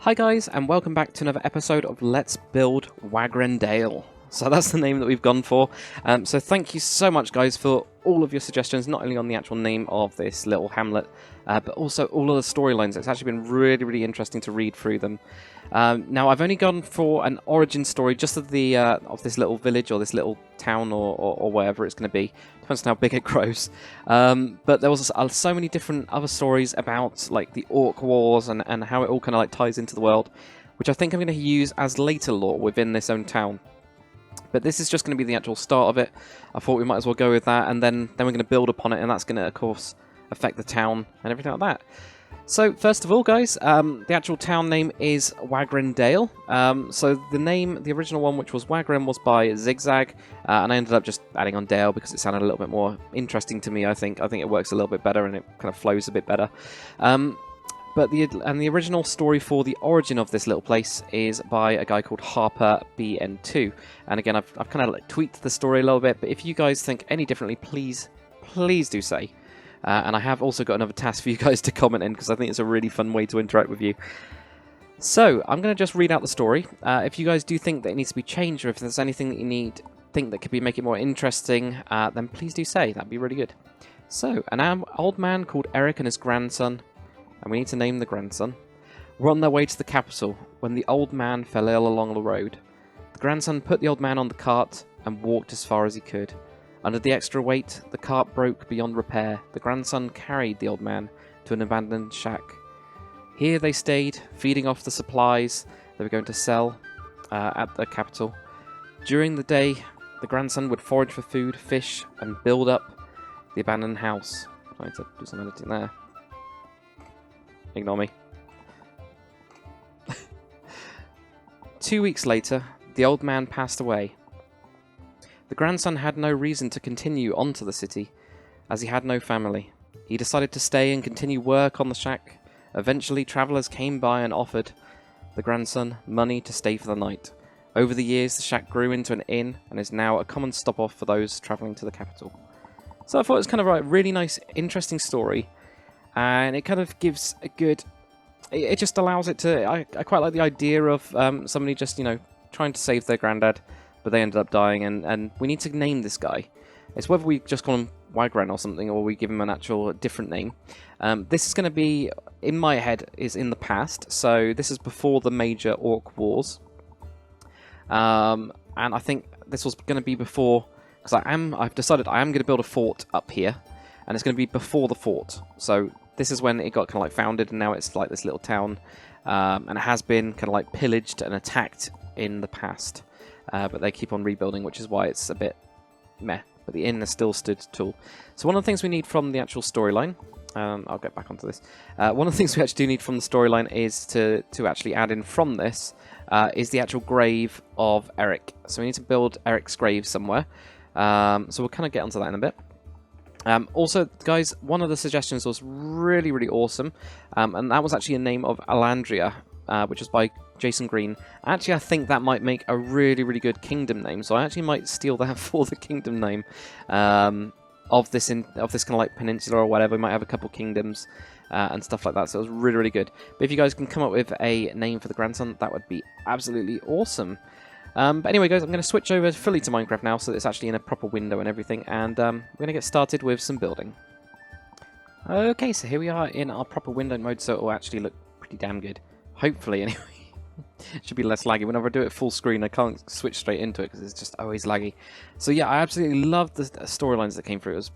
Hi guys, and welcome back to another episode of Let's Build Wagrendale. So that's the name that we've gone for. So thank you so much guys for all of your suggestions, not only on the actual name of this little hamlet, but also all of the storylines. It's actually been really interesting to read through them. Now I've only gone for an origin story just of the of this little village or this little town or wherever it's going to be. Depends on how big it grows. But there was so many different other stories about like the Orc Wars and how it all kind of like ties into the world, which I think I'm going to use as later lore within this own town. But this is just going to be the actual start of it. I thought we might as well go with that, and then we're going to build upon it, and that's going to, of course, affect the town and everything like that. So, first of all, guys, the actual town name is Wagrendale. So the original one, which was Wagren, was by Zigzag, and I ended up just adding on Dale because it sounded a little bit more interesting to me, I think. I think it works a little bit better, and it kind of flows a bit better. But the original story for the origin of this little place is by a guy called Harper BN2. And again, I've kind of like tweaked the story a little bit, but if you guys think any differently, please do say. And I have also got another task for you guys to comment in, because I think it's a really fun way to interact with you. So, I'm going to just read out the story. If you guys do think that it needs to be changed, or if there's anything that you think that could make it more interesting, then please do say. That'd be really good. So, an old man called Eric and his grandson, and we need to name the grandson, were on their way to the capital when the old man fell ill along the road. The grandson put the old man on the cart and walked as far as he could. Under the extra weight, the cart broke beyond repair. The grandson carried the old man to an abandoned shack. Here they stayed, feeding off the supplies they were going to sell at the capital. During the day, the grandson would forage for food, fish, and build up the abandoned house. I need to do some editing there. Ignore me. 2 weeks later, the old man passed away. The grandson had no reason to continue on to the city, as he had no family. He decided to stay and continue work on the shack. Eventually, travellers came by and offered the grandson money to stay for the night. Over the years, the shack grew into an inn and is now a common stop-off for those travelling to the capital. So I thought it was kind of a really nice, interesting story. And it kind of gives a good... It just allows it to... I quite like the idea of somebody just, trying to save their granddad, but they ended up dying, and we need to name this guy. It's whether we just call him Wagren or something, or we give him an actual different name. This is going to be, in my head, is in the past, so this is before the major Orc Wars. And I think this was going to be before... Because I've decided I am going to build a fort up here, and it's going to be before the fort. So this is when it got kind of like founded, and now it's like this little town, and it has been kind of like pillaged and attacked in the past, but they keep on rebuilding, which is why it's a bit meh. But the inn has still stood tall. So one of the things we need from the actual storyline, I'll get back onto this. One of the things we actually do need from the storyline is to actually add in from this is the actual grave of Eric. So we need to build Eric's grave somewhere. So we'll kind of get onto that in a bit. Also, guys, one of the suggestions was really awesome, and that was actually a name of Alandria, which was by Jason Green. Actually, I think that might make a really good kingdom name, so I actually might steal that for the kingdom name of this kind of like peninsula or whatever. We might have a couple kingdoms and stuff like that, so it was really good. But if you guys can come up with a name for the grandson, that would be absolutely awesome. But anyway, guys, I'm going to switch over fully to Minecraft now, so it's actually in a proper window and everything, and we're going to get started with some building. Okay, so here we are in our proper window mode, so it will actually look pretty damn good. Hopefully, anyway. It should be less laggy. Whenever I do it full screen, I can't switch straight into it because it's just always laggy. So yeah, I absolutely loved the storylines that came through. It was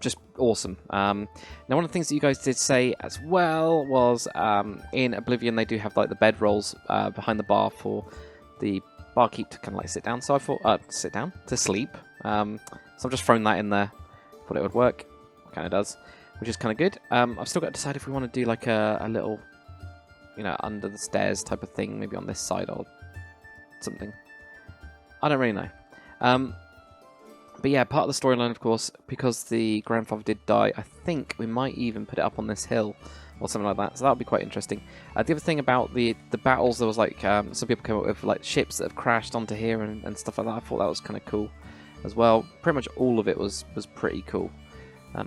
just awesome. Now, one of the things that you guys did say as well was in Oblivion, they do have like the bedrolls behind the bar for the barkeep to kind of like sit down. So I thought, sit down? To sleep. So I've just thrown that in there. Thought it would work. Kind of does. Which is kind of good. I've still got to decide if we want to do like a little, under the stairs type of thing. Maybe on this side or something. I don't really know. But yeah, part of the storyline, of course, because the grandfather did die, I think we might even put it up on this hill or something like that. So that would be quite interesting. The other thing about the battles, there was like some people came up with like ships that have crashed onto here and stuff like that. I thought that was kind of cool as well. Pretty much all of it was pretty cool.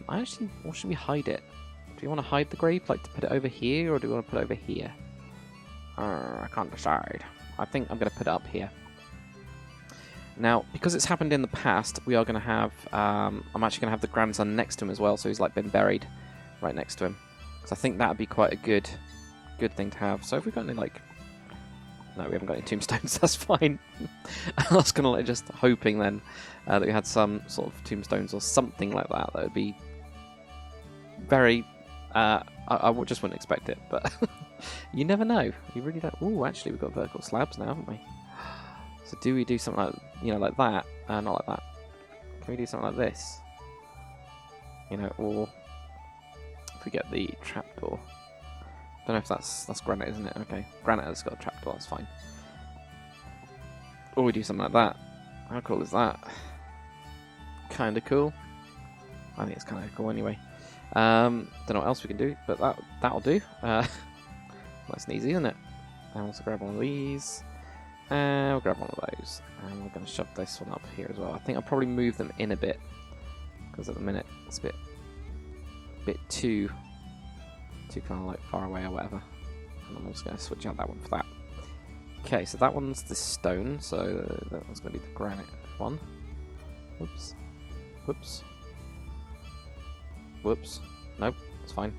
Or should we hide it? Do you want to hide the grave, like to put it over here, or do we want to put it over here? I can't decide. I think I'm going to put it up here. Now, because it's happened in the past, we are going to have... I'm actually going to have the grandson next to him as well, so he's like been buried right next to him. Because I think that would be quite a good thing to have. So have we got any, like... No, we haven't got any tombstones, that's fine. I was going to like, just hoping then that we had some sort of tombstones or something like that. That would be very... I just wouldn't expect it, but you never know. You really don't... Ooh, actually, we've got vertical slabs now, haven't we? So do we do something like, you know, like that? Not like that. Can we do something like this? You know, or if we get the trapdoor. Don't know if that's granite, isn't it? Okay, granite has got a trapdoor, that's fine. Or we do something like that. How cool is that? Kinda cool. I think it's kinda cool anyway. Don't know what else we can do, but that'll do. Nice and easy, isn't it? And also grab one of these. And we'll grab one of those. And we're going to shove this one up here as well. I think I'll probably move them in a bit. Because at the minute it's a bit too kind of like far away or whatever. And I'm just going to switch out that one for that. Okay, so that one's the stone. So that one's going to be the granite one. Whoops. Whoops. Whoops. Nope, it's fine.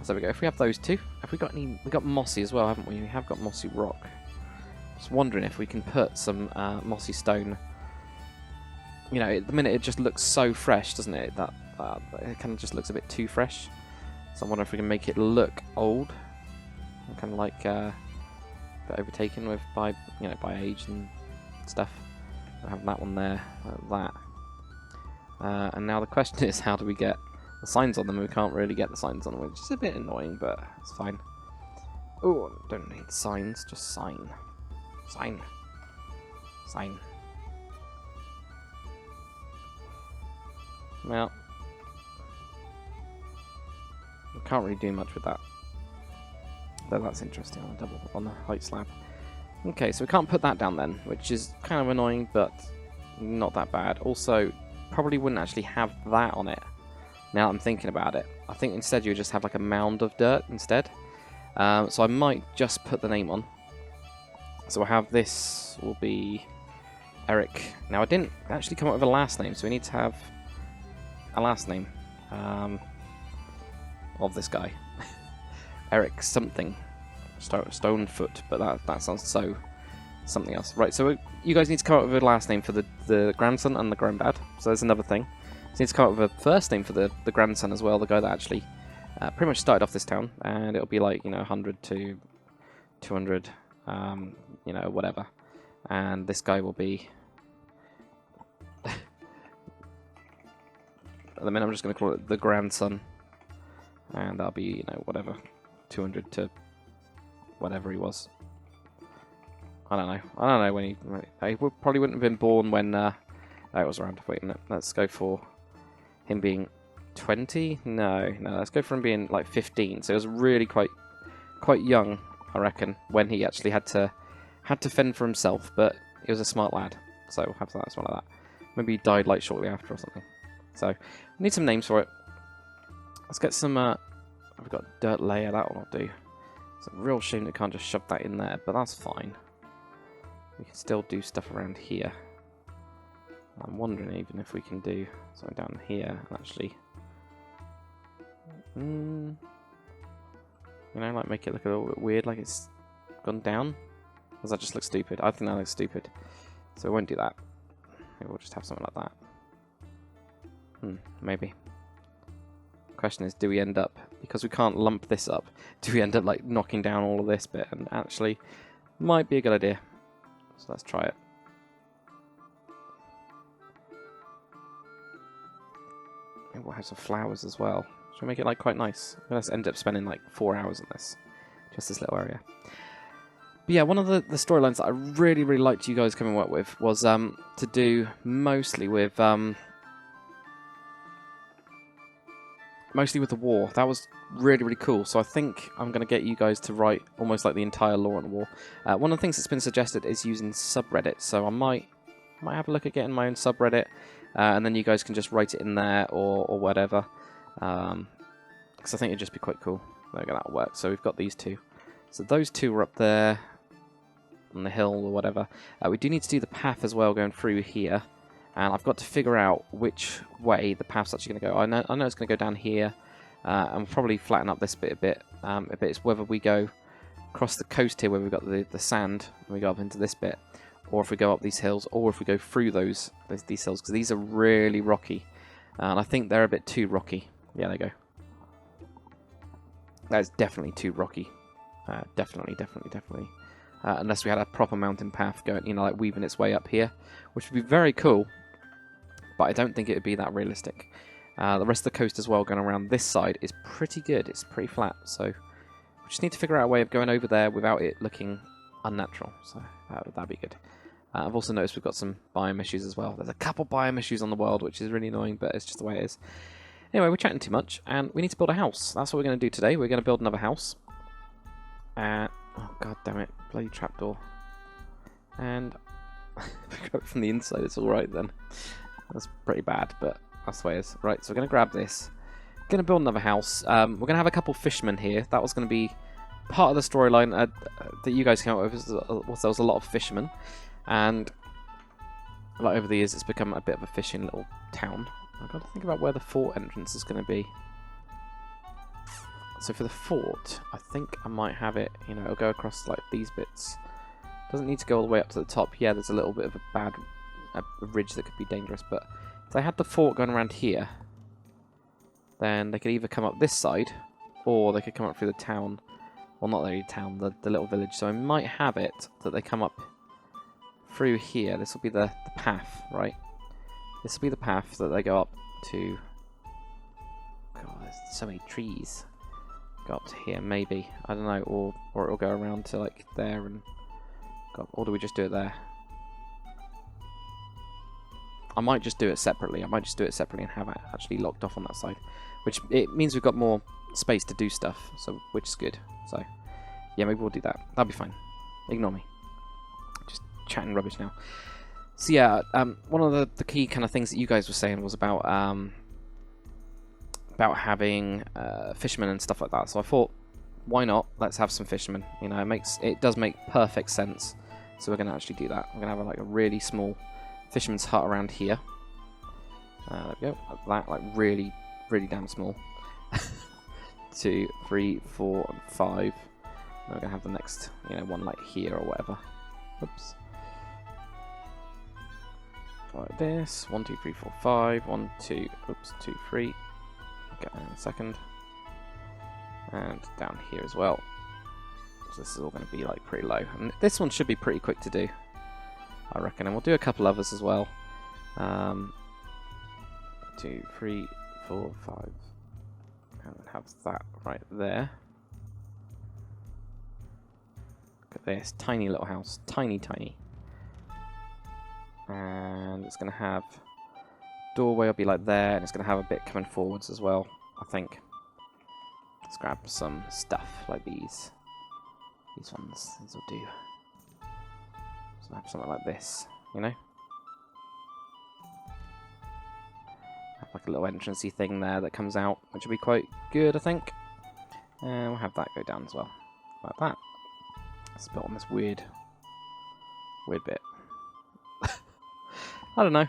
So there we go. If we have those two, have we got any? We got mossy as well, haven't we? We have got mossy rock. Just wondering if we can put some mossy stone. You know, at the minute it just looks so fresh, doesn't it? That it kind of just looks a bit too fresh. So I wonder if we can make it look old, and kind of like a bit overtaken with by age and stuff. I have that one there, like that. And now the question is, how do we get the signs on them? We can't really get the signs on them, which is a bit annoying, but it's fine. Oh, don't need signs, just sign. Sign. Sign. Well, we can't really do much with that. Though that's interesting on the height slab. Okay, so we can't put that down then, which is kind of annoying, but not that bad. Also, probably wouldn't actually have that on it. Now I'm thinking about it. I think instead you would just have like a mound of dirt instead. So I might just put the name on. So we'll have this will be Eric. Now I didn't actually come up with a last name, so we need to have a last name of this guy. Eric something. Stonefoot, but that sounds so something else. Right, so you guys need to come up with a last name for the grandson and the granddad. So there's another thing. So you need to come up with a first name for the grandson as well, the guy that actually pretty much started off this town, and it'll be like, 100 to 200, whatever. And this guy will be... At the minute I'm just going to call it the grandson, and that'll be, whatever, 200 to whatever he was. I don't know when he probably wouldn't have been born when I was around. Wait a minute, let's go for him being 20. No, let's go for him being like 15. So he was really quite young, I reckon, when he actually had to fend for himself. But he was a smart lad, so we'll have that something like that. Maybe he died like shortly after or something. So we need some names for it. Let's get some. We've got dirt layer. That will do. It's a real shame we can't just shove that in there, but that's fine. We can still do stuff around here. I'm wondering even if we can do something down here and actually, like make it look a little bit weird, like it's gone down. Does that just look stupid? I think that looks stupid. So we won't do that. Maybe we'll just have something like that. Maybe. Question is, do we end up, because we can't lump this up, do we end up like knocking down all of this bit? And actually, might be a good idea. So let's try it. Maybe we'll have some flowers as well. Should we make it like quite nice? Let's end up spending like 4 hours on this. Just this little area. But yeah, one of the storylines that I really, really liked you guys coming up with was to do mostly with the war. That was really, really cool. So I think I'm going to get you guys to write almost like the entire lore on the war. One of the things that's been suggested is using subreddit. So I might have a look at getting my own subreddit, and then you guys can just write it in there or whatever. Because I think it'd just be quite cool. There we go, that'll work. So we've got these two. So those two are up there on the hill or whatever. We do need to do the path as well going through here. And I've got to figure out which way the path's actually going to go. I know it's going to go down here. And we'll probably flatten up this bit a bit. It's whether we go across the coast here where we've got the sand and we go up into this bit. Or if we go up these hills. Or if we go through these hills. Because these are really rocky. And I think they're a bit too rocky. Yeah, there you go. That's definitely too rocky. Definitely. Unless we had a proper mountain path going, you know, like weaving its way up here, which would be very cool, but I don't think it would be that realistic. The rest of the coast as well, going around this side, is pretty good. It's pretty flat, so we just need to figure out a way of going over there without it looking unnatural. So that'd be good. I've also noticed we've got some biome issues as well. There's a couple biome issues on the world, which is really annoying, but it's just the way it is. Anyway, we're chatting too much, and we need to build a house. That's what we're going to do today. We're going to build another house. Oh, god damn it. Bloody trapdoor. And if we go from the inside, it's alright then. That's pretty bad, but that's the way it is. Right, so we're going to grab this. Going to build another house. We're going to have a couple fishermen here. That was going to be part of the storyline that you guys came up with. Was there was a lot of fishermen. And like over the years, it's become a bit of a fishing little town. I've got to think about where the fort entrance is going to be. So for the fort, I think I might have it, you know, it'll go across like these bits. Doesn't need to go all the way up to the top. Yeah, there's a little bit of a ridge that could be dangerous, but if they had the fort going around here, then they could either come up this side, or they could come up through the town. Well, not really town, the little village. So I might have it that they come up through here. This will be the path, right? This will be the path that they go up to. God, there's so many trees. Go up to here, maybe. I don't know, or it'll go around to like there and go up, or do we just do it there? I might just do it separately. I might just do it separately and have it actually locked off on that side, which it means we've got more space to do stuff. So which is good. So yeah, maybe we'll do that. That'll be fine. Ignore me. Just chatting rubbish now. So yeah, one of the key kind of things that you guys were saying was about having fishermen and stuff like that. So I thought, why not? Let's have some fishermen. You know, it does make perfect sense. So we're going to actually do that. We're going to have like a really small fisherman's hut around here. There we go. Like that, like really, really damn small. 2, 3, 4, and 5. And we're going to have the next, you know, one like here or whatever. Oops. Like this. 1, 2, 3, 4, 5. 1, 2. Oops. 2, 3. Get that in a second. And down here as well. So this is all going to be like pretty low. And this one should be pretty quick to do, I reckon. And we'll do a couple others as well. 2, 3, 4, 5. And then have that right there. Look at this. Tiny little house. Tiny, tiny. And it's going to have... doorway will be like there, and it's going to have a bit coming forwards as well, I think. Let's grab some stuff like these. These ones, these will do. So have something like this, you know? Have like a little entrancey thing there that comes out, which will be quite good, I think. And we'll have that go down as well, like that. It's built on this weird bit. I don't know.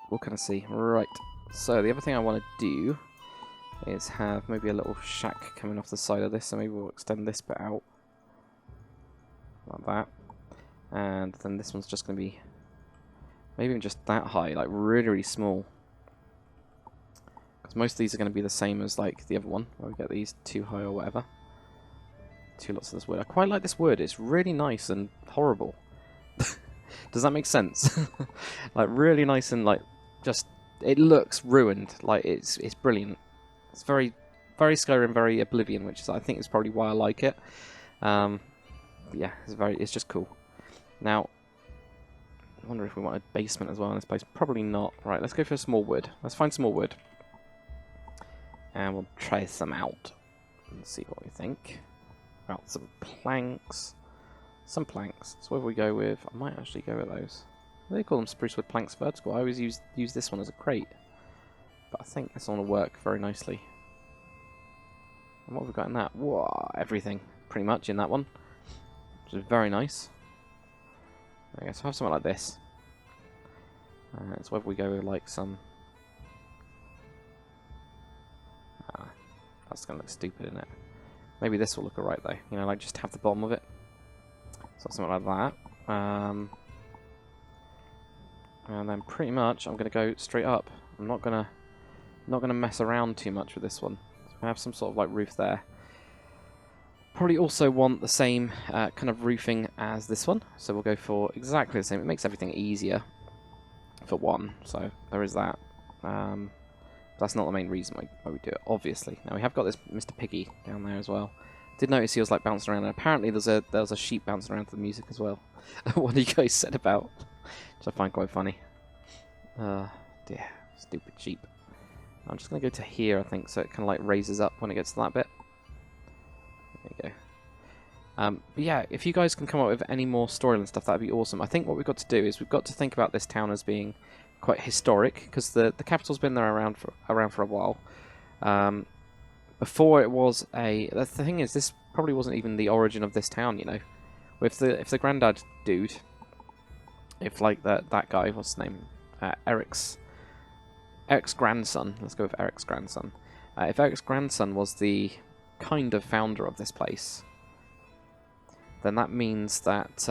What can I see? Right. So the other thing I want to do is have maybe a little shack coming off the side of this. So maybe we'll extend this bit out. Like that. And then this one's just going to be maybe even just that high. Like really, really small. Because most of these are going to be the same as like the other one. Where we get these too high or whatever. Too lots of this wood. I quite like this wood. It's really nice and horrible. Does that make sense? Like really nice and like just it looks ruined. Like it's brilliant. It's very Skyrim, very Oblivion, which is I think is probably why I like it. Yeah, it's just cool. Now, I wonder if we want a basement as well in this place. Probably not. Right, let's go for some more wood. Let's find some more wood, and we'll try some out and see what we think. About some planks. Some planks. So whether we go with... I might actually go with those. They call them spruce wood planks vertical. I always use this one as a crate. But I think this one will work very nicely. And what have we got in that? Whoa, everything, pretty much, in that one. Which is very nice. Okay, so have something like this. It's whether we go with like some... that's going to look stupid, isn't it? Maybe this will look alright though. You know, like just have the bottom of it. So something like that. And then pretty much I'm going to go straight up. I'm not going to mess around too much with this one. So I have some sort of like roof there. Probably also want the same kind of roofing as this one. So we'll go for exactly the same. It makes everything easier for one. So there is that. That's not the main reason why we do it, obviously. Now we have got this Mr. Piggy down there as well. Did notice he was like bouncing around, and apparently there was a sheep bouncing around to the music as well. What you guys said about, which I find quite funny. Dear, stupid sheep. I'm just gonna go to here, I think, so it kind of like raises up when it gets to that bit. There you go. But yeah, if you guys can come up with any more storyline stuff, that'd be awesome. I think what we've got to do is we've got to think about this town as being quite historic, because the capital's been there around for a while. Before it was a... The thing is, this probably wasn't even the origin of this town, you know. If the granddad dude, if like that guy, what's his name, Eric's grandson. Let's go with Eric's grandson. If Eric's grandson was the kind of founder of this place, then that means that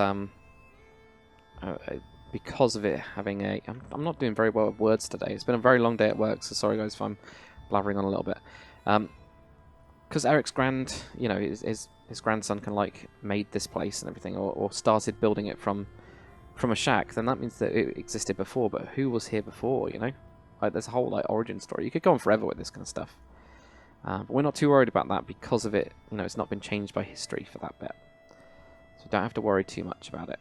because of it having a... I'm not doing very well with words today. It's been a very long day at work, so sorry guys if I'm blabbering on a little bit. Because Eric's his grandson can like made this place and everything, or started building it from a shack, then that means that it existed before. But who was here before? You know, like there's a whole like origin story. You could go on forever with this kind of stuff. But we're not too worried about that because of it. You know, it's not been changed by history for that bit, so don't have to worry too much about it.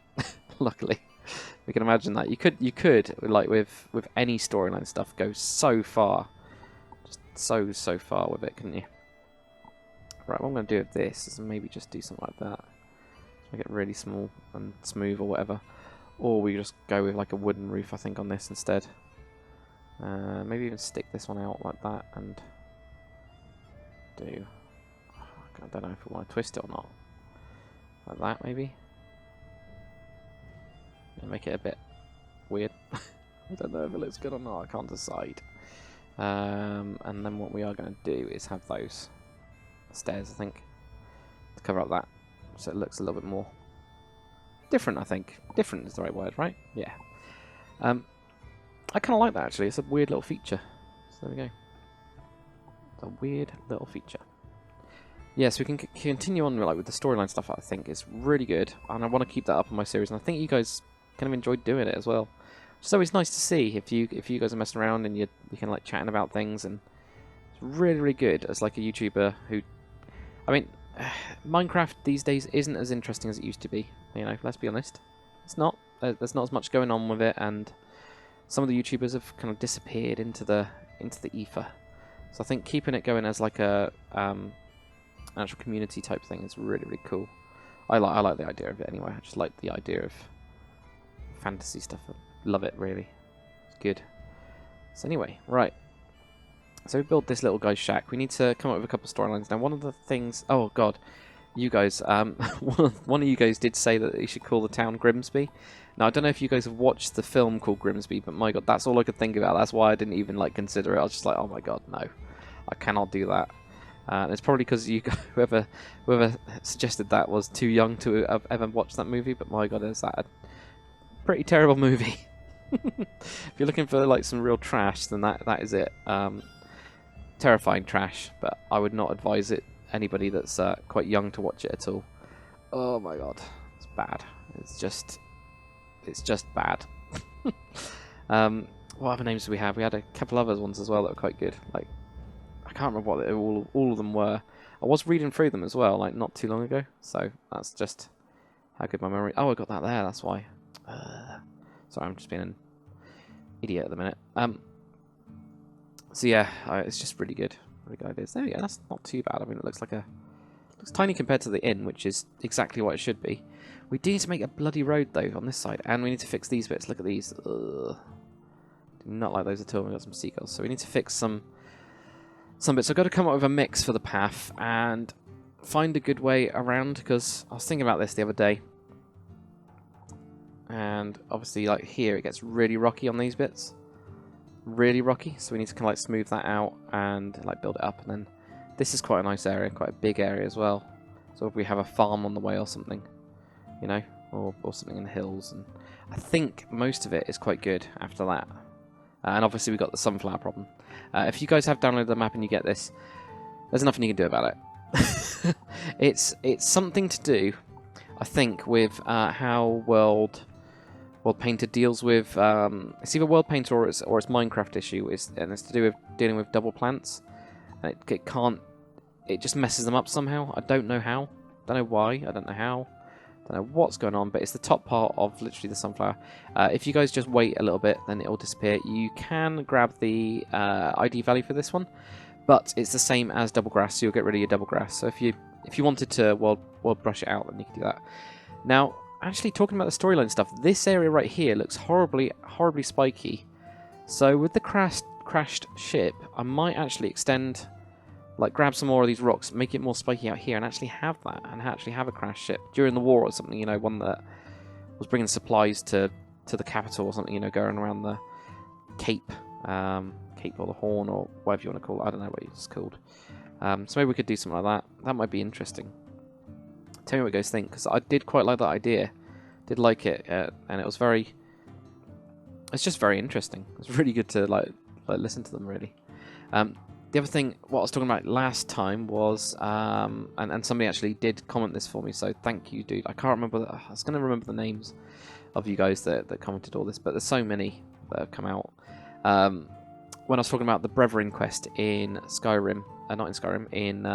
Luckily, we can imagine that you could like with any storyline stuff go so far, just so far with it, couldn't you? Right, what I'm going to do with this is maybe just do something like that. Make it really small and smooth or whatever. Or we just go with like a wooden roof, I think, on this instead. Maybe even stick this one out like that and do... I don't know if we want to twist it or not. Like that, maybe? Yeah, make it a bit weird. I don't know if it looks good or not, I can't decide. And then what we are going to do is have those stairs, I think, to cover up that, so it looks a little bit more different. I think different is the right word, right? Yeah. I kind of like that actually. It's a weird little feature. So there we go. It's a weird little feature. Yes, we can continue on with the storyline stuff. I think is really good, and I want to keep that up on my series. And I think you guys kind of enjoyed doing it as well. It's always nice to see if you guys are messing around and you can like chatting about things, and it's really, really good as like a YouTuber who, I mean, Minecraft these days isn't as interesting as it used to be. You know, let's be honest. It's not. There's not as much going on with it, and some of the YouTubers have kind of disappeared into the ether. So I think keeping it going as like a actual community type thing is really, really cool. I like the idea of it anyway. I just like the idea of fantasy stuff. I love it, really. It's good. So anyway, right. So we built this little guy's shack. We need to come up with a couple of storylines. Now, one of the things... Oh, God. You guys... one of you guys did say that you should call the town Grimsby. Now, I don't know if you guys have watched the film called Grimsby, but my God, that's all I could think about. That's why I didn't even, like, consider it. I was just like, oh, my God, no. I cannot do that. It's probably because you whoever suggested that was too young to have ever watched that movie, but my God, is that a pretty terrible movie. If you're looking for, like, some real trash, then that is it. Terrifying trash, but I would not advise it anybody that's quite young to watch it at all. Oh my God, it's bad. It's just bad. What other names do we have? We had a couple other ones as well that were quite good. Like, I can't remember what all of them were. I was reading through them as well, like not too long ago. So that's just how good my memory. Oh, I got that there. That's why. Sorry, I'm just being an idiot at the minute. So yeah, it's just really good. Really good ideas. There we go. That's not too bad. I mean, it looks tiny compared to the inn, which is exactly what it should be. We do need to make a bloody road though on this side, and we need to fix these bits. Look at these. Ugh. Do not like those at all. We've got some seagulls, so we need to fix some some bits. I've got to come up with a mix for the path and find a good way around, because I was thinking about this the other day. And obviously, like here, it gets really rocky on these bits. Really rocky, so we need to kind of like smooth that out and like build it up. And then this is quite a nice area, quite a big area as well. So if we have a farm on the way or something, you know, or something in the hills. And I think most of it is quite good after that. And obviously we've got the sunflower problem. If you guys have downloaded the map and you get this, there's nothing you can do about it. It's something to do, I think, with how World Painter deals with, it's either World Painter or it's Minecraft issue, and it's to do with dealing with double plants. And it just messes them up somehow. I don't know how, don't know why, I don't know how, don't know what's going on, but it's the top part of literally the sunflower. If you guys just wait a little bit, then it will disappear. You can grab the ID value for this one, but it's the same as double grass, so you'll get rid of your double grass. So if you wanted to world brush it out, then you can do that. Now, actually, talking about the storyline stuff, this area right here looks horribly spiky. So with the crashed ship, I might actually extend, like grab some more of these rocks, make it more spiky out here, and actually have that, and actually have a crashed ship during the war or something. You know, one that was bringing supplies to the capital or something. You know, going around the Cape or the Horn or whatever you want to call it. I don't know what it's called. So maybe we could do something like that. That might be interesting. Tell me what you guys think, because I did quite like that idea. Did like it, and it was it's just very interesting. It's really good to like listen to them, really. The other thing, what I was talking about last time was, and somebody actually did comment this for me, so thank you, dude. I can't remember, I was going to remember the names of you guys that commented all this, but there's so many that have come out. When I was talking about the Brethren quest in Skyrim, not in Skyrim, in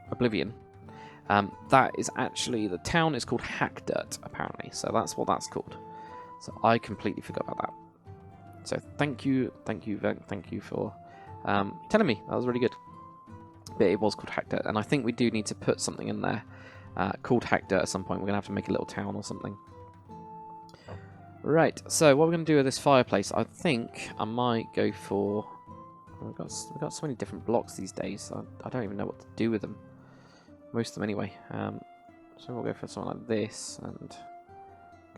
Oblivion, that is actually, the town is called Hackdirt, apparently, so that's what that's called. So I completely forgot about that. So thank you for telling me. That was really good. But it was called Hackdirt, and I think we do need to put something in there called Hackdirt at some point. We're going to have to make a little town or something. Right, so what we're going to do with this fireplace, I think I might go for... We've got so many different blocks these days, so I don't even know what to do with them. Most of them anyway. So we'll go for something like this and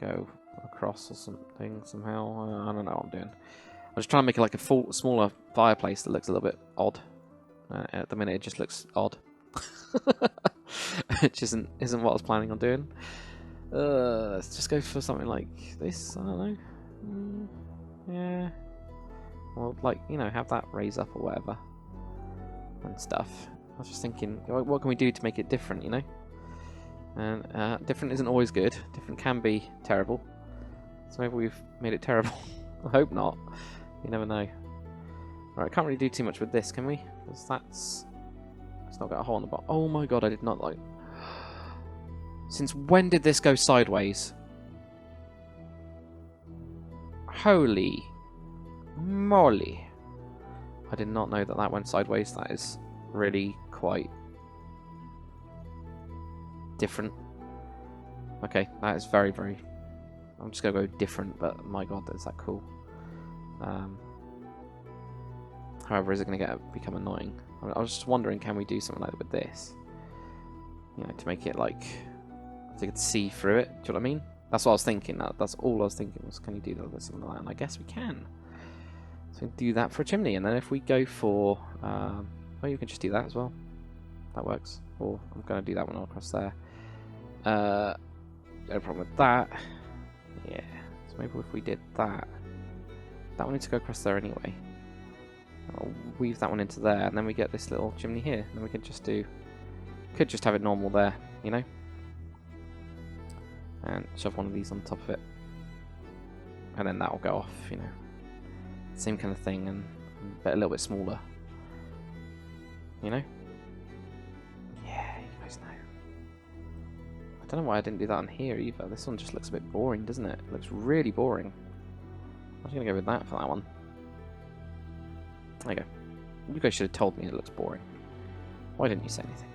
go across or something somehow. I don't know what I'm doing. I'm just trying to make it like a smaller fireplace that looks a little bit odd. At the minute it just looks odd. Which isn't what I was planning on doing. Let's just go for something like this. I don't know. Yeah. Well, like, you know, have that raise up or whatever. And stuff. I was just thinking, what can we do to make it different, you know? And different isn't always good. Different can be terrible. So maybe we've made it terrible. I hope not. You never know. Right, can't really do too much with this, can we? Because it's not got a hole in the bottom. Oh my god, I did not like... Since when did this go sideways? Holy moly. I did not know that went sideways. That is really quite different. Okay, that is very, very... I'm just going to go different, but my god, is that cool. However, is it going to become annoying? I was just wondering, can we do something like that with this? You know, to make it like... so you could see through it. Do you know what I mean? That's what I was thinking. That's all I was thinking was, can you do that with something like that? And I guess we can. So we can do that for a chimney. And then if we go for... well, you can just do that as well. That works. Or I'm going to do that one all across there. No problem with that. Yeah. So maybe if we did that... That one needs to go across there anyway. I'll weave that one into there. And then we get this little chimney here. And then we could just do... Could just have it normal there, you know? And shove one of these on top of it. And then that'll go off, you know. Same kind of thing, but a little bit smaller. You know? Yeah, you guys know. I don't know why I didn't do that on here either. This one just looks a bit boring, doesn't it? It looks really boring. I'm just going to go with that for that one. There you go. You guys should have told me it looks boring. Why didn't you say anything?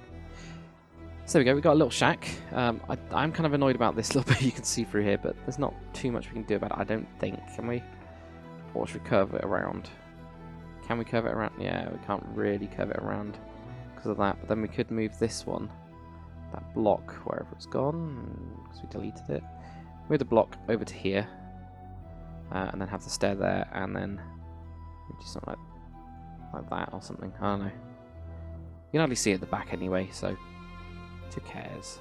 So there we go, we got a little shack. I'm kind of annoyed about this little bit you can see through here, but there's not too much we can do about it, I don't think. Can we? Or should we curve it around? Can we curve it around? Yeah, we can't really curve it around because of that. But then we could move this one, that block, wherever it's gone, because we deleted it. Move the block over to here, and then have the stair there, and then do something like that or something. I don't know. You can hardly see it at the back anyway, so who cares?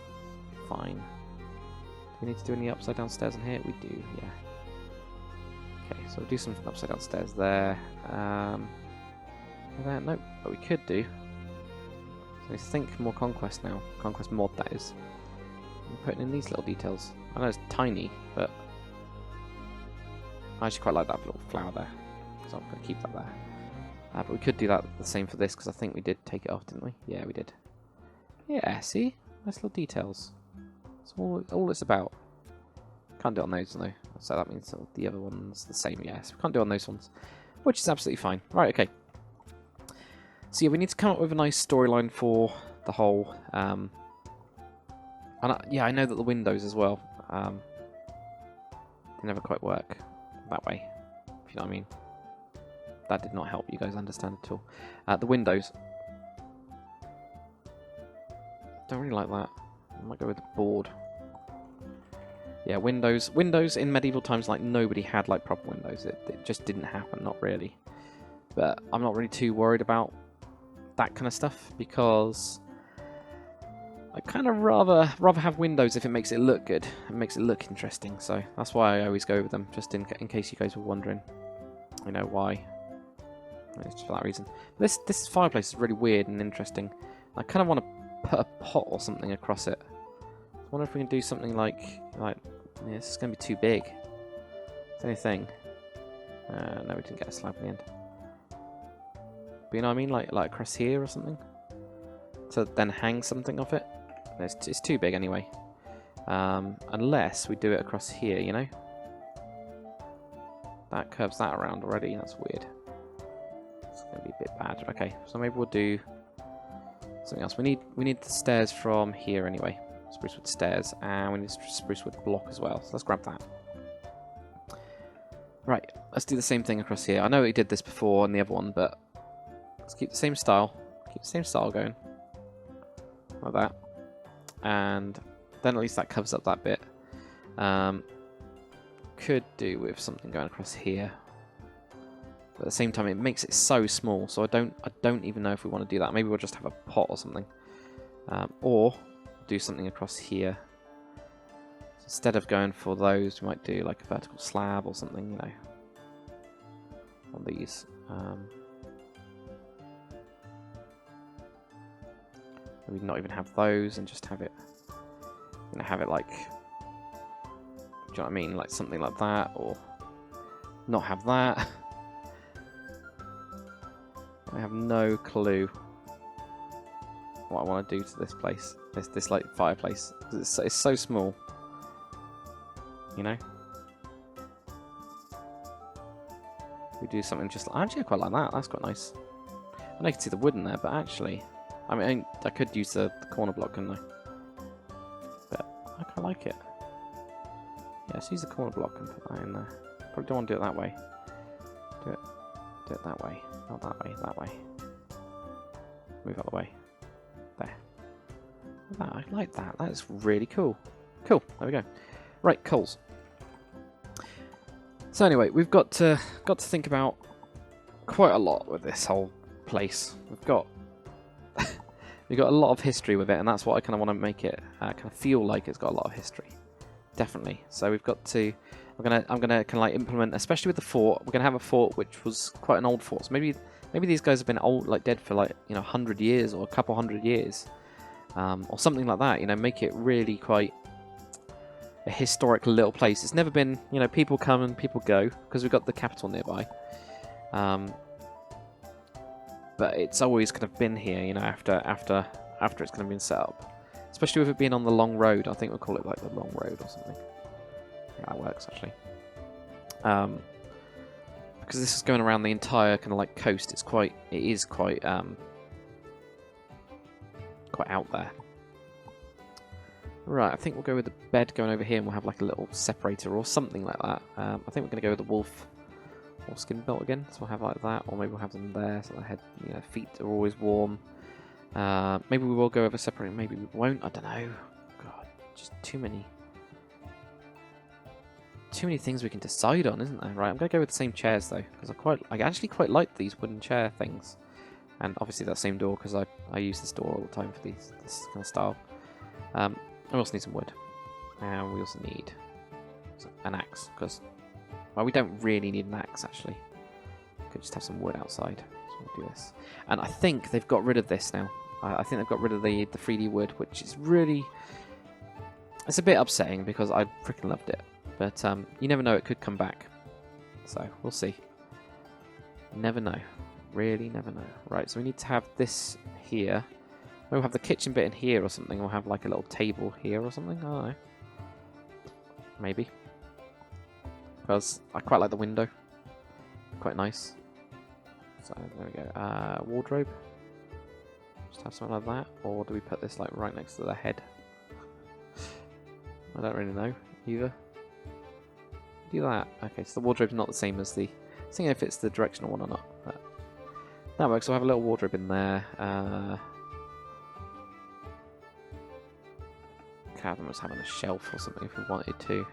Fine. Do we need to do any upside down stairs on here? We do, yeah. Okay, so we'll do some upside down stairs there. There, nope, but we could do. So I think more conquest now. Conquest mod, that is. We're putting in these little details. I know it's tiny, but I actually quite like that little flower there, so I'm going to keep that there. But we could do that the same for this, because I think we did take it off, didn't we? Yeah, we did. Yeah, see? Nice little details. That's all it's about. Can't do it on those, though. So that means the other one's the same, yes. We can't do it on those ones, which is absolutely fine. Right, okay. So yeah, we need to come up with a nice storyline for the whole... and yeah, I know that the windows as well, they never quite work that way, if you know what I mean. That did not help you guys understand at all. The windows. Don't really like that. I might go with the board. Yeah, windows. Windows in medieval times, like, nobody had, like, proper windows. It just didn't happen, not really. But I'm not really too worried about that kind of stuff, because I kind of rather have windows if it makes it look good. It makes it look interesting, so that's why I always go with them, just in case you guys were wondering. You know why. It's just for that reason. This fireplace is really weird and interesting. I kind of want to put a pot or something across it. I wonder if we can do something like yeah, this is going to be too big. It's the only thing. No, we didn't get a slab in the end. But you know what I mean, like across here or something. To then hang something off it. It's too big anyway. Unless we do it across here, you know. That curves that around already. That's weird. It's going to be a bit bad. Okay, so maybe we'll do something else. We need the stairs from here anyway. Spruce wood stairs, and we need spruce wood block as well. So let's grab that. Right, let's do the same thing across here. I know we did this before on the other one, but let's keep the same style. Keep the same style going. Like that. And then at least that covers up that bit. Could do with something going across here. But at the same time, it makes it so small, so I don't even know if we want to do that. Maybe we'll just have a pot or something, or do something across here. So instead of going for those, we might do like a vertical slab or something, you know, on these. Maybe not even have those and just have it, you know, have it like, do you know what I mean, like something like that, or not have that. I have no clue what I want to do to this place, this like fireplace, because it's so small, you know. We do something just like, actually I quite like that. That's quite nice. And I can see the wood in there, but actually, I mean, I could use the corner block, couldn't I? But I quite like it. Yeah, let's use the corner block and put that in there. Probably don't want to do it that way. Do it that way. Not that way, that way. Move out of the way. There. I like that. That's really cool. Cool. There we go. Right, coals. So anyway, we've got to think about quite a lot with this whole place. We've got a lot of history with it, and that's what I kind of want to make it kind of feel like it's got a lot of history. Definitely. So we've got to. I'm gonna kind of like implement, especially with the fort. We're gonna have a fort which was quite an old fort. So maybe these guys have been old, like dead for like 100 years or a couple hundred years, or something like that. You know, make it really quite a historic little place. It's never been, people come and people go because we've got the capital nearby. But it's always kind of been here, after it's kind of been set up. Especially with it being on the long road. I think we'll call it like the long road or something. Yeah, that works actually. Because this is going around the entire kind of like coast. It is quite out there. Right, I think we'll go with the bed going over here, and we'll have like a little separator or something like that. I think we're going to go with the wolf or skin belt again. So we'll have like that, or maybe we'll have them there so the head, you know, feet are always warm. Maybe we will go over separating. Maybe we won't. I don't know. God, just too many things we can decide on, isn't there? Right, I'm gonna go with the same chairs though, because I actually quite like these wooden chair things, and obviously that same door because I use this door all the time for this kind of style. We also need some wood, and we also need an axe because, well, we don't really need an axe actually. We could just have some wood outside. So we'll do this, and I think they've got rid of this now. I think they've got rid of the 3D wood, which is really, it's a bit upsetting because I freaking loved it. But you never know, it could come back. So we'll see. Never know. Really never know. Right, so we need to have this here. Maybe we'll have the kitchen bit in here or something. We'll have like a little table here or something. I don't know. Maybe. Because I quite like the window. Quite nice. So there we go. Wardrobe. Just have something like that. Or do we put this like right next to the head? I don't really know either. Do that. Okay, so the wardrobe's not the same as the... I'm thinking if it's the directional one or not. But that works. So I'll have a little wardrobe in there. Could have them just having a shelf or something if we wanted to.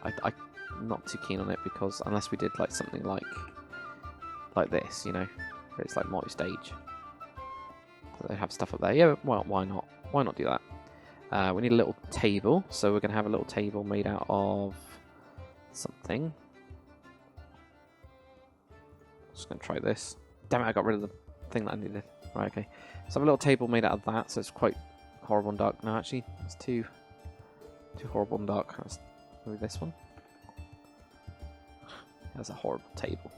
But I'm not too keen on it because unless we did like something like this, you know, where it's like multi-stage. So they have stuff up there. Yeah, well, why not? Why not do that? We need a little table, so we're going to have a little table made out of something. Just going to try this. Damn it, I got rid of the thing that I needed. Right, okay. So I have a little table made out of that, so it's quite horrible and dark. No, actually, it's too horrible and dark. Let's move this one. That's a horrible table.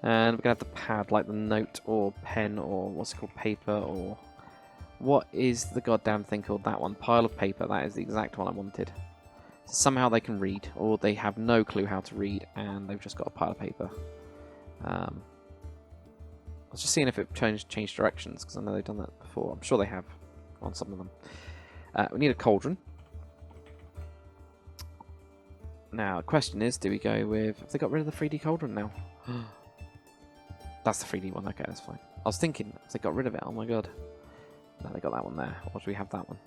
And we're going to have the pad, like the note or pen or what's it called, paper or... What is the goddamn thing called? That one. Pile of paper. That is the exact one I wanted. So somehow they can read, or they have no clue how to read, and they've just got a pile of paper. I was just seeing if it changed directions, because I know they've done that before. I'm sure they have on some of them. We need a cauldron. Now, the question is, do we go with... Have they got rid of the 3D cauldron now? That's the 3D one. Okay, that's fine. I was thinking, have they got rid of it? Oh my god. No, they got that one there. Or do we have that one?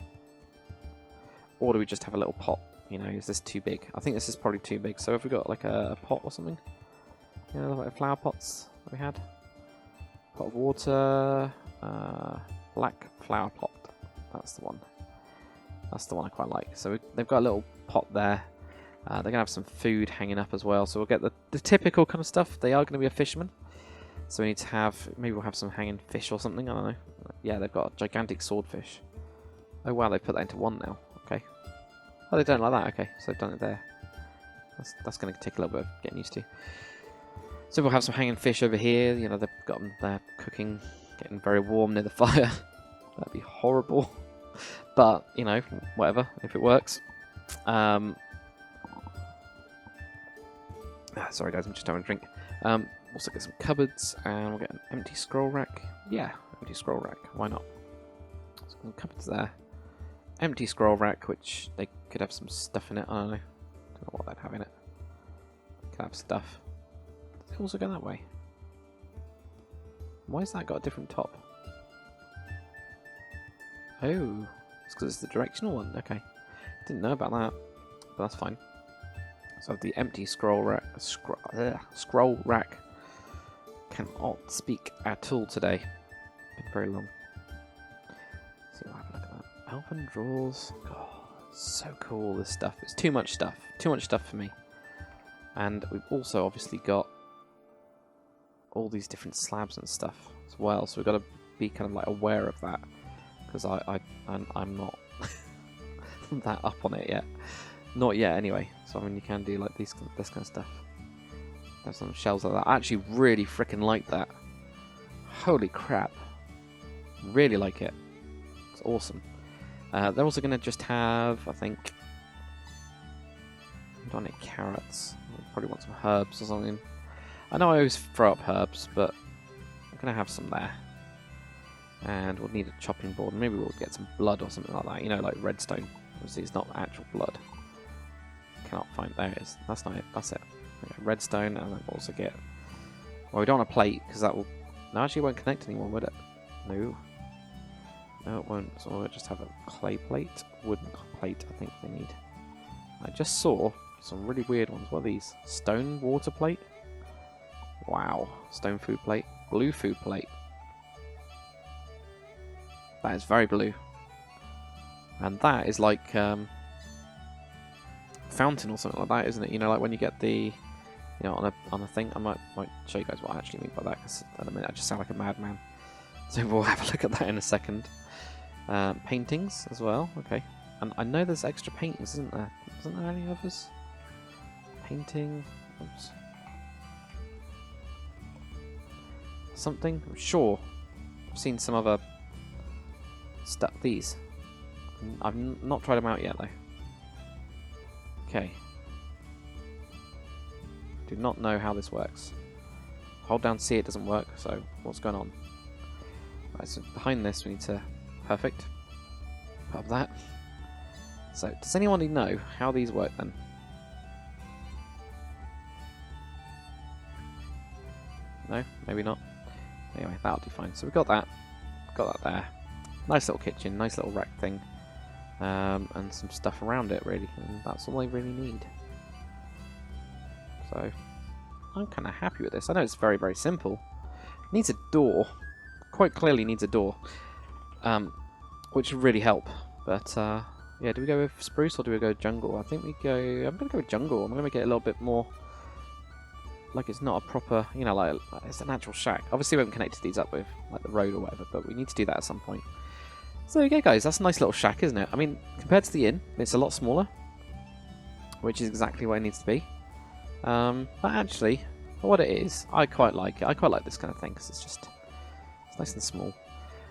Or do we just have a little pot? You know, is this too big? I think this is probably too big. So have we got like a pot or something? You know, like flower pots that we had? Pot of water. Black flower pot. That's the one. That's the one I quite like. So they've got a little pot there. They're going to have some food hanging up as well. So we'll get the typical kind of stuff. They are going to be a fisherman. So we need to have... Maybe we'll have some hanging fish or something. I don't know. Yeah, they've got a gigantic swordfish. Oh wow, they put that into one now. Okay. Oh, they don't like that. Okay, so they've done it there. That's going to take a little bit of getting used to. So we'll have some hanging fish over here. You know, they've got them there cooking, getting very warm near the fire. That'd be horrible. But, you know, whatever, if it works. Sorry guys, I'm just having a drink. Also get some cupboards, and we'll get an empty scroll rack. Yeah, empty scroll rack. Why not? So some cupboards there. Empty scroll rack, which they could have some stuff in it. I don't know what they'd have in it. Could have stuff. Does it also go that way? Why has that got a different top? Oh, it's because it's the directional one. Okay, didn't know about that, but that's fine. So the empty scroll rack. Scroll rack. Cannot speak at all today. Been very long. Let's see what happened. Look at that. Elven drawers. God, so cool. This stuff. It's too much stuff. Too much stuff for me. And we've also obviously got all these different slabs and stuff as well. So we've got to be kind of like aware of that, because I'm not that up on it yet. Not yet, anyway. So I mean, you can do like this kind of stuff. There's some shells like that. I actually really freaking like that. Holy crap! Really like it. It's awesome. They're also going to just have, I think, I don't need carrots. I probably want some herbs or something. I know I always throw up herbs, but I'm going to have some there. And we'll need a chopping board. Maybe we'll get some blood or something like that. You know, like redstone. Obviously, it's not actual blood. Cannot find. There it is. That's not it. That's it. Okay, redstone, and then we'll also get... Well, we don't want a plate, because that will... No, actually it won't connect anymore, would it? No. No, it won't. So we'll just have a clay plate. Wooden plate, I think they need. I just saw some really weird ones. What are these? Stone water plate? Wow. Stone food plate. Blue food plate. That is very blue. And that is like fountain or something like that, isn't it? You know, like when you get the, you know, on a thing. I might show you guys what I actually mean by that, because at the minute I just sound like a madman. So we'll have a look at that in a second. Paintings as well. Okay. And I know there's extra paintings, isn't there? Isn't there any others? Painting. Oops. Something. I'm sure I've seen some other stuff. These. I've not tried them out yet though. Okay. Do not know how this works. Hold down C, it doesn't work. So what's going on? Right. So behind this we need to. Perfect. Put that. So, does anyone know how these work then? No? Maybe not. Anyway, that'll do fine. So we've got that. Got that there. Nice little kitchen, nice little rack thing. And some stuff around it, really. And that's all I really need. So, I'm kind of happy with this. I know it's very, very simple. It needs a door. Quite clearly needs a door. Which would really help. But, yeah, do we go with spruce or do we go jungle? I think we go... I'm going to go with jungle. I'm going to make it a little bit more... Like it's not a proper... You know, like it's an actual shack. Obviously we haven't connected these up with like the road or whatever, but we need to do that at some point. So, yeah, guys, that's a nice little shack, isn't it? I mean, compared to the inn, it's a lot smaller. Which is exactly where it needs to be. But actually, for what it is, I quite like it. I quite like this kind of thing, because it's just... It's nice and small.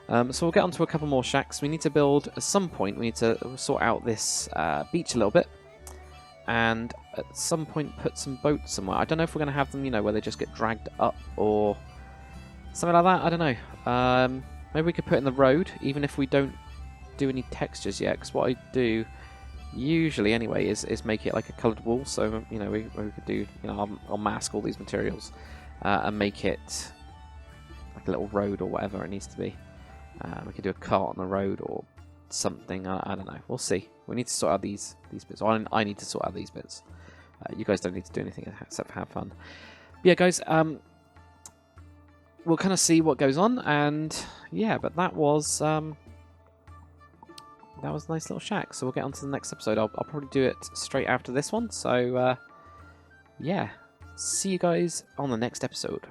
So we'll get on to a couple more shacks. We need to build, at some point, we need to sort out this beach a little bit. And at some point put some boats somewhere. I don't know if we're going to have them, you know, where they just get dragged up or something like that. I don't know. Maybe we could put in the road, even if we don't do any textures yet. Because what I do, usually anyway, is make it like a coloured wall. So, you know, we could do, you know, I'll mask all these materials and make it like a little road or whatever it needs to be. We could do a cart on the road or something. I don't know. We'll see. We need to sort out these bits. I need to sort out these bits. You guys don't need to do anything except for have fun. But yeah, guys. We'll kind of see what goes on, and yeah. But that was a nice little shack. So we'll get on to the next episode. I'll probably do it straight after this one. So yeah. See you guys on the next episode.